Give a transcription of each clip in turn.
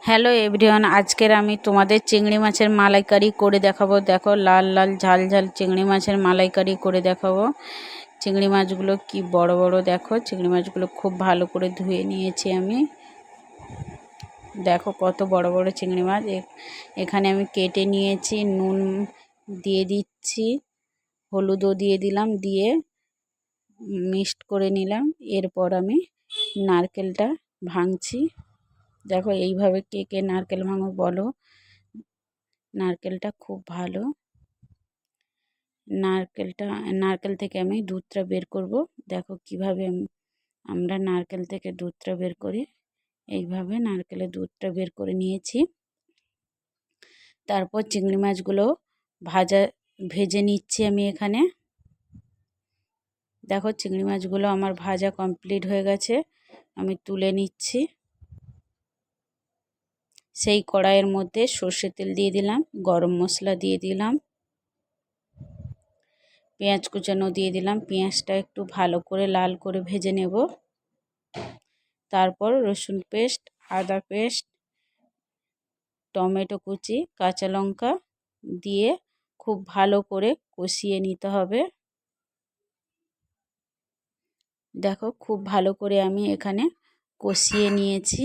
Hello everyone, আজকের আমি তোমাদের চিংড়ি মাছের মালাইকারি করে দেখাবো। দেখো, লাল লাল ঝাল ঝাল চিংড়ি মাছের মালাইকারি করে দেখাবো। চিংড়ি মাছগুলো কি বড় বড়, দেখো চিংড়ি মাছগুলো খুব ভালো করে ধুয়ে নিয়েছি আমি। দেখো কত বড় বড় চিংড়ি মাছ। এখানে আমি কেটে নিয়েছি, নুন দিয়ে দিচ্ছি, হলুদও দিয়ে দিলাম, দিয়ে মিক্সড করে নিলাম। এরপর আমি নারকেলটা ভাঙছি। দেখো এইভাবে কে কে নারকেল ভাঙো বলো। নারকেলটা খুব ভালো। নারকেল থেকে আমি দুধটা বের করব। দেখো কিভাবে আমরা নারকেল থেকে দুধটা বের করি। এইভাবে নারকেলের দুধটা বের করে নিয়েছি। তারপর চিংড়ি মাছগুলো ভেজে নিচ্ছি আমি এখানে। দেখো চিংড়ি মাছগুলো আমার ভাজা কমপ্লিট হয়ে গেছে, আমি তুলে নিচ্ছি। সেই কড়াইয়ের মধ্যে সর্ষের তেল দিয়ে দিলাম, গরম মশলা দিয়ে দিলাম, পেঁয়াজ কুচানো দিয়ে দিলাম। পেঁয়াজটা একটু ভালো করে লাল করে ভেজে নেব। তারপর রসুন পেস্ট, আদা পেস্ট, টমেটো কুচি, কাঁচা লঙ্কা দিয়ে খুব ভালো করে কষিয়ে নিতে হবে। দেখো খুব ভালো করে আমি এখানে কষিয়ে নিয়েছি।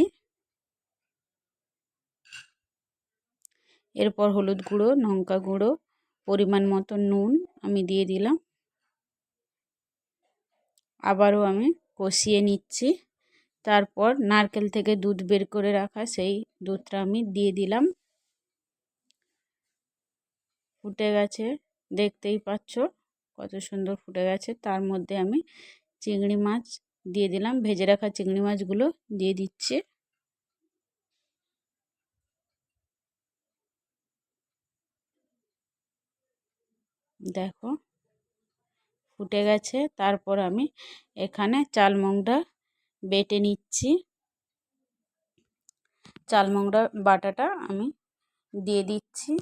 এরপর হলুদ গুঁড়ো, লঙ্কা গুঁড়ো, পরিমাণ মতো নুন আমি দিয়ে দিলাম। আবারও আমি কষিয়ে নিচ্ছি। তারপর নারকেল থেকে দুধ বের করে রাখা সেই দুধটা আমি দিয়ে দিলাম। ফুটে গেছে, দেখতেই পাচ্ছ কত সুন্দর ফুটে গেছে। তার মধ্যে আমি চিংড়ি মাছ দিয়ে দিলাম, ভেজে রাখা চিংড়ি মাছগুলো দিয়ে দিচ্ছি। দেখো ফুটে গেছে। তারপর আমি এখানে চাল মগডা বেটে নিচ্ছি। চাল মগডা বাটাটা আমি দিয়ে দিচ্ছি।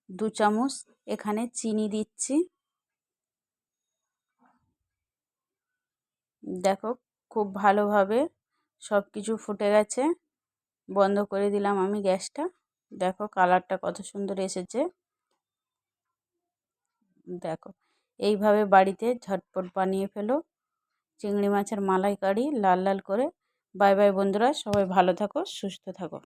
2 চামচ এখানে চিনি দিচ্ছি। দেখো খুব ভালোভাবে সব কিছু ফুটে গেছে। বন্ধ করে দিলাম আমি গ্যাসটা। দেখো কালারটা কত সুন্দর এসেছে। দেখো এইভাবে বাড়িতে ঝটপট বানিয়ে ফেলো চিংড়ি মাছের মালাইকারি লাল লাল করে। বাই বাই বন্ধুরা, সবাই ভালো থাকো, সুস্থ থাকো।